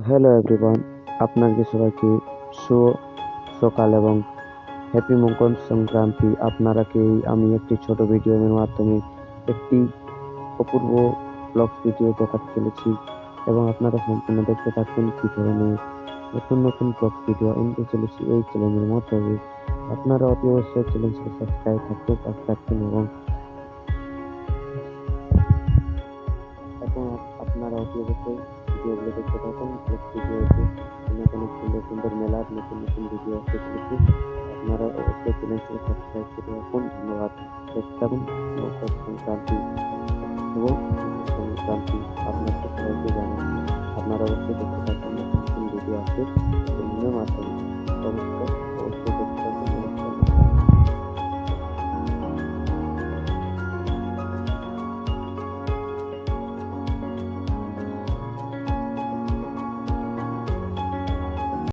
Hello everyone, আপনাকে সবাইকে শুভ সকাল এবং হ্যাপি মকর সংক্রান্তি। আপনারাকে আমি একটি ছোট ভিডিওর মাধ্যমে একটি অপূর্ব ব্লগস ভিডিও দেখাতে চলেছি এবং আপনারা সম্পূর্ণ দেখতে থাকবেন কি ধরনের নতুন নতুন ব্লগস ভিডিও আনতে চলেছি এই চ্যানেলের মাধ্যমে। আপনারা অতি অবশ্যই চ্যানেলটি সাবস্ক্রাইব থাকবেন এবং এখন আপনারা অতি অবশ্যই ভিডিওগুলো দেখতে থাকুন। ভিডিওতে অনেক অনেক সুন্দর সুন্দর মেলার নতুন নতুন ভিডিও আসতে চলেছে। আপনারা অবশ্যই চ্যানেলটি সাবস্ক্রাইব করে রাখুন। ধন্যবাদ। দেখতে থাকুন মকর সংক্রান্তি এবং সংক্রান্তি আপনাকে সবাইকে জানাই। আপনারা অবশ্যই দেখতে থাকুন নতুন নতুন ভিডিও আসছে চ্যানেলের মাধ্যমে। অবশ্যই অবশ্যই দেখতে থাকুন।